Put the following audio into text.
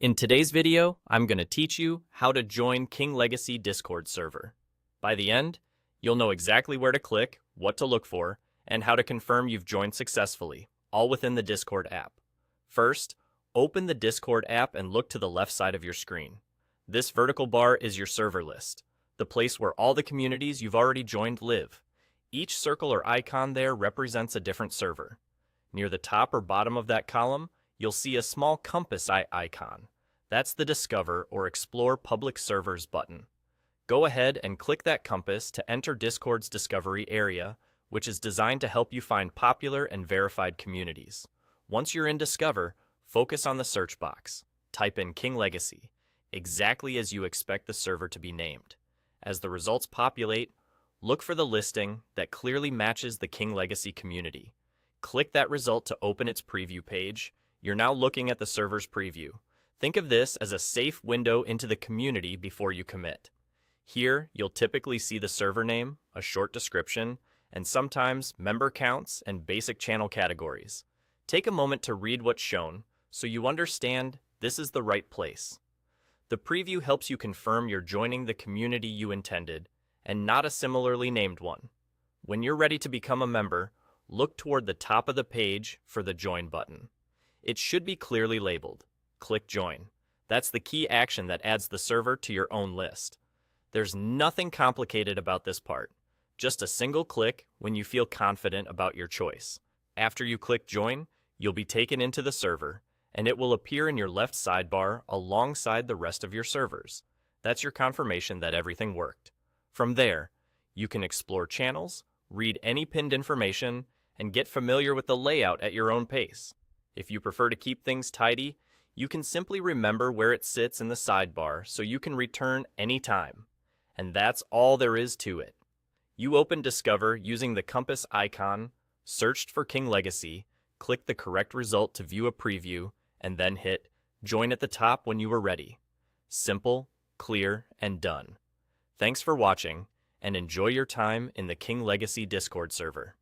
In today's video, I'm going to teach you how to join King Legacy Discord server. By the end, you'll know exactly where to click, what to look for, and how to confirm you've joined successfully, all within the Discord app. First, open the Discord app and look to the left side of your screen. This vertical bar is your server list, the place where all the communities you've already joined live. Each circle or icon there represents a different server. Near the top or bottom of that column, you'll see a small compass icon. That's the Discover or Explore Public Servers button. Go ahead and click that compass to enter Discord's Discovery area, which is designed to help you find popular and verified communities. Once you're in Discover, focus on the search box. Type in King Legacy, exactly as you expect the server to be named. As the results populate, look for the listing that clearly matches the King Legacy community. Click that result to open its preview page. You're now looking at the server's preview. Think of this as a safe window into the community before you commit. Here, you'll typically see the server name, a short description, and sometimes member counts and basic channel categories. Take a moment to read what's shown so you understand this is the right place. The preview helps you confirm you're joining the community you intended and not a similarly named one. When you're ready to become a member, look toward the top of the page for the Join button. It should be clearly labeled. Click Join. That's the key action that adds the server to your own list. There's nothing complicated about this part. Just a single click when you feel confident about your choice. After you click Join, you'll be taken into the server, and it will appear in your left sidebar alongside the rest of your servers. That's your confirmation that everything worked. From there, you can explore channels, read any pinned information, and get familiar with the layout at your own pace. If you prefer to keep things tidy, you can simply remember where it sits in the sidebar so you can return anytime. And that's all there is to it. You open Discover using the compass icon, searched for King Legacy, click the correct result to view a preview, and then hit Join at the top when you are ready. Simple, clear, and done. Thanks for watching, and enjoy your time in the King Legacy Discord server.